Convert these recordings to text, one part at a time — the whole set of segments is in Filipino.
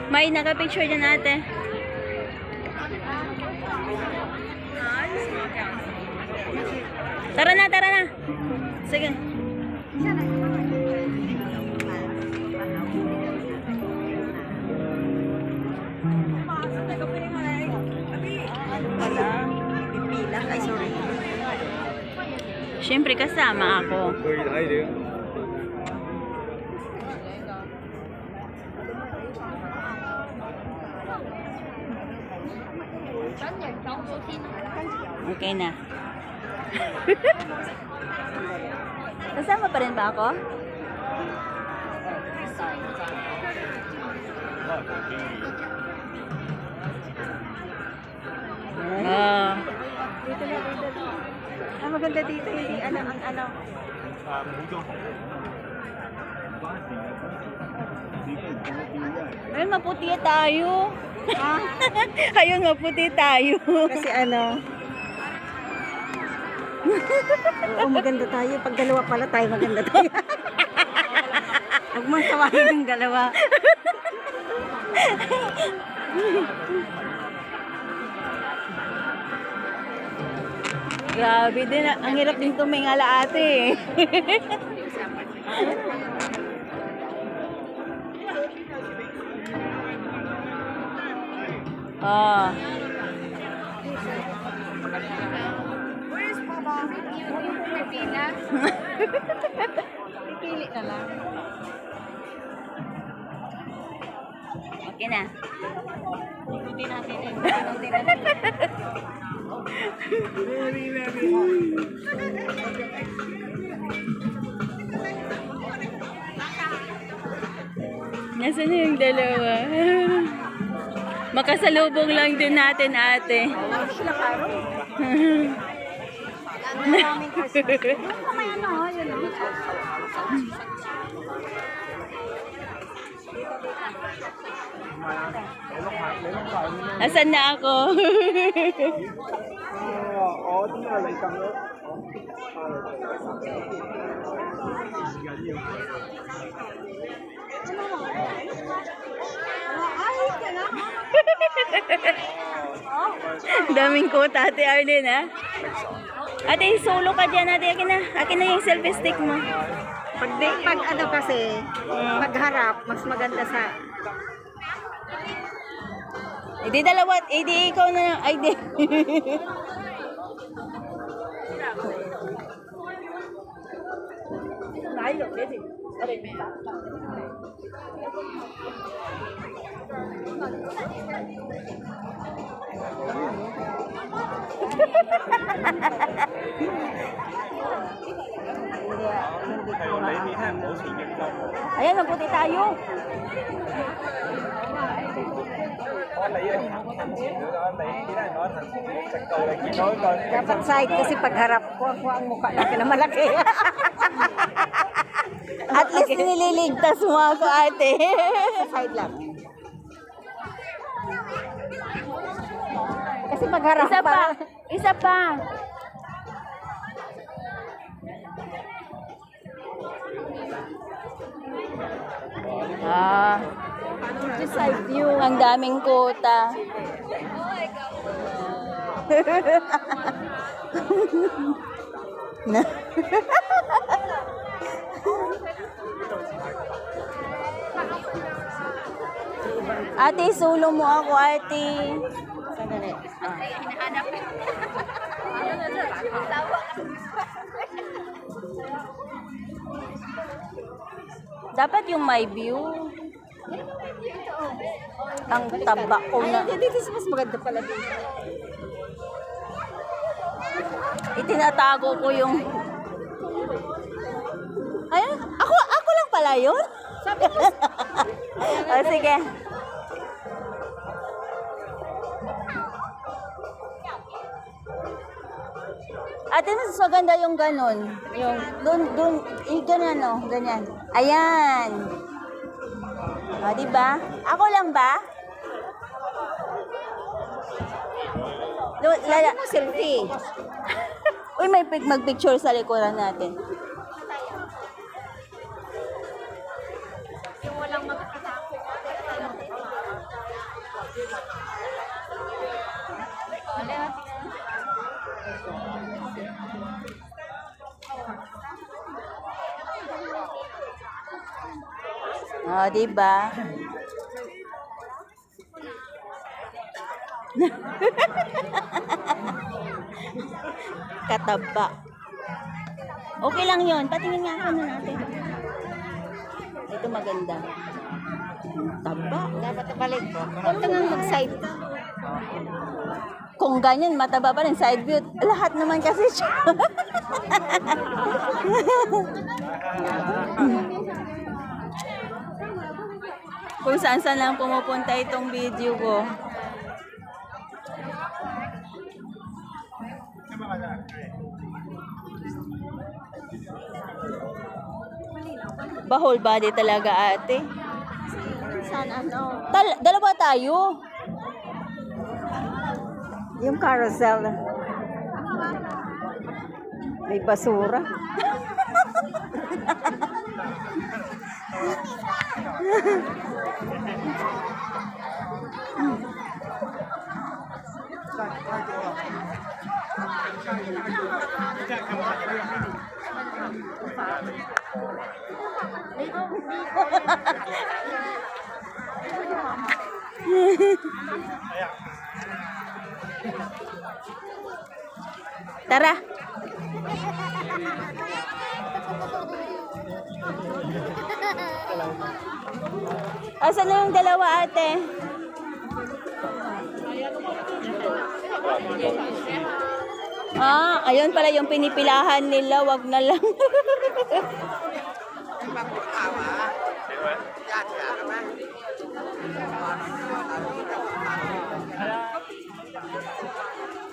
May naka-picture dyan ate. Tara na, tara na. Sige. Pipila. Ay, sorry. Siyempre kasama ako. Okay na. Kasama pa rin ba ako? Oh. Dito na, dito. Ah, maganda dito. Hindi, ano. Ayun, maputi tayo. Ayun, maputi tayo. Kasi ano. Oo, maganda tayo. Pag dalawa pala tayo, maganda tayo. Huwag mong tawahin ng dalawa. Grabe din. Ang hirap din tumingala ate. Oh. Where's Mama? Pipila. Pipili na lang. Okay na. Ikutin natin. Ikutin natin. Nasaan na yung dalawa? Makasalubong lang din natin ate. Sila karo. Maraming kasi. Yung kamay ano, yun. Asan na ako? Daming quote ate Arlene ha. Ate, solo ka dyan ate. Akin na yung selfie stick mo. Pag ano kasi, magharap, mas maganda sa... Hindi dalawa, hindi ikaw na lang. Ay, di. Ayan, magputi tayo. Dapat side kasi pagharap ko ang mukha natin na malaki. At least nililigtas mo ako ate. Sa side lang. Kasi pagharap Isa pa. Isa pa. Ah. Side view. Ang daming kota. Ate, solo mo ako, ate. Sandali. Dapat yung my view. Ang taba ko na. Ay, dito mas maganda pala dito. Itinatago ko yung... Ayun, ako lang pala yun? Sabi ko, Oh, sige. Ate, mas maganda yung ganun. Yung, dun, ganyan o, ganyan. Ayan. O, diba? Ako lang ba? Lala, selfie. uy, may mag-picture sa likuran natin. Oh, di ba? Kataba. Okay lang 'yon. Patingin nga ano natin. Ito maganda. Taba. Dapat balik. Huwag ka nga mag-side. Kung ganyan, mataba pa rin side view. Lahat naman kasi siya. Kung saan-saan lang pumupunta itong video ko. Whole body talaga ate. Saan ano? Dalawa tayo. Yung carousel. May basura. Tara. Asan na yung dalawa ate? Ayun pala yung pinipilahan nila, wag na lang.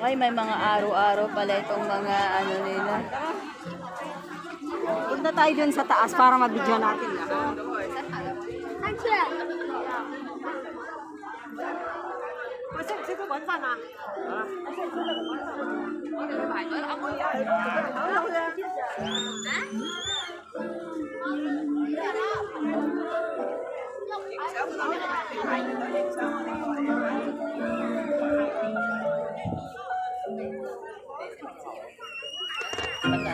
Ay, may mga araw-araw pala itong mga ano nila. Punta tayo dun sa taas para mabidyo natin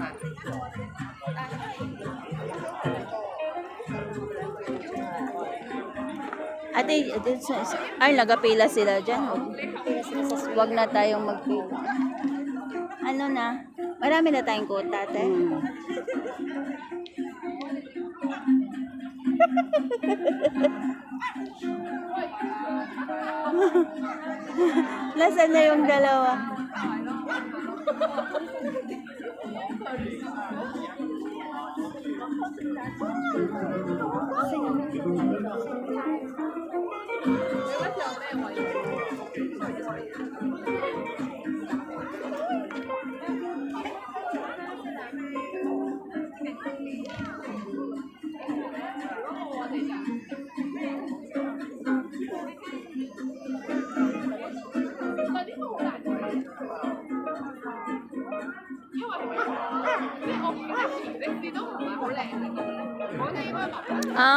lahat. Ate, ay, nagapila sila dyan. Huwag na tayong magpila. Ano na? Marami na tayong quota, ate. Nasaan na yung dalawa?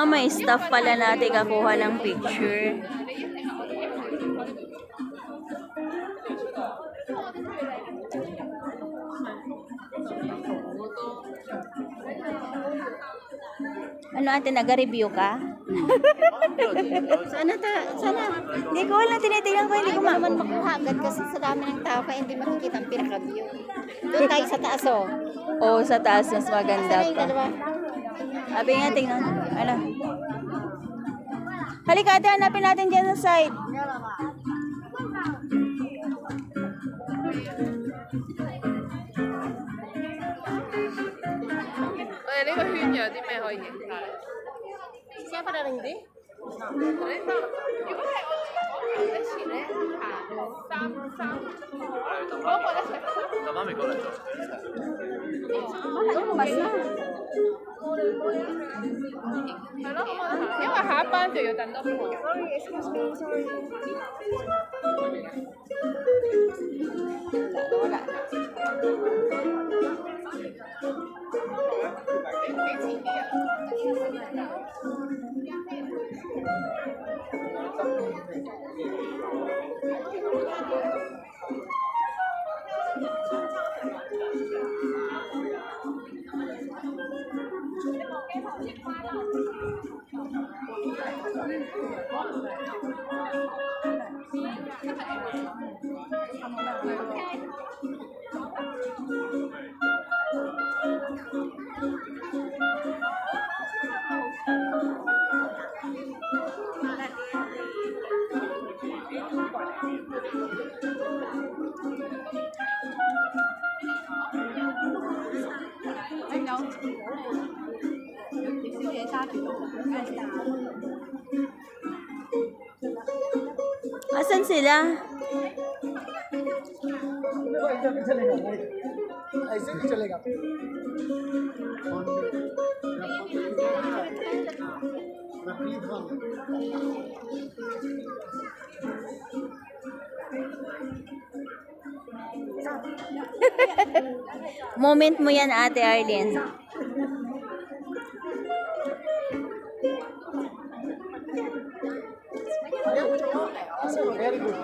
May staff pala natin kakuha ng picture. Ano ate, nag-review ka? Sana. Hindi ko alam, tinitingnan ko, hindi ko naman makuha agad kasi sa dami ng tao kaya hindi makikita ang pinaka-view. Doon tayo sa taas oh. Oo, sa taas mas maganda Sana yung pa. dalawa. Sabi nga, tingnan. Ano? Halika ate, hanapin natin dyan sa side. Siapa na rin din? Mas na. 因為下一班就要等多啲。 Wala. Asan sila? ऐसे भी चलेगा Moment mo yan, Ate Arlene. Very good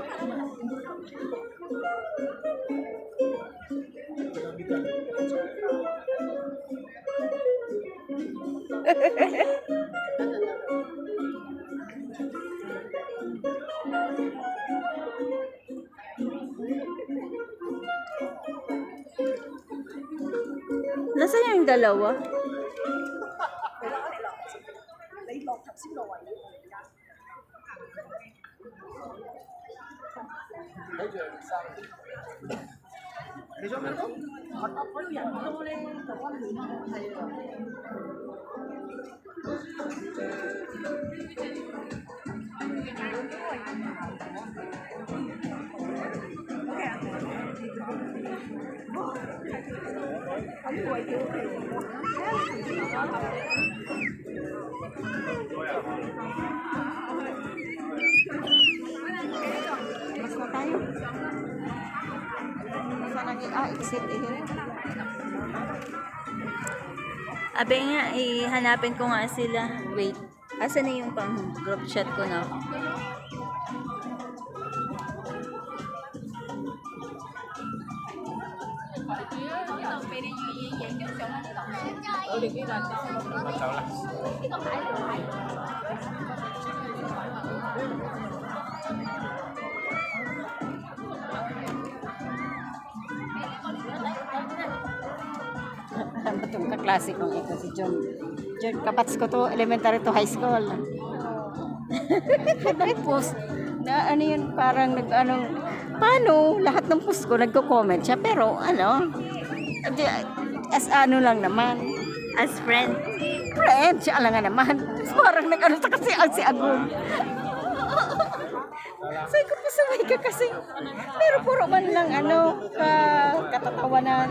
Nasaan yung dalawa? भेजो मेरे को Mas na tayo. Saan ang exit eh. Abe nga, hanapin ko nga sila. Wait. Asan na yung pang group chat ko na? Alam ba itong kaklase kong ito si John? John, kapats ko to, elementary to high school. Nag-post na ano yun, parang paano, lahat ng post ko, nagko-comment siya, pero as ano lang naman, As friend. friend, siya lang nga naman. Parang nag-ano sa kasi si Agum. Sabi ko, pasaway ka kasi. Pero puro man lang katatawanan.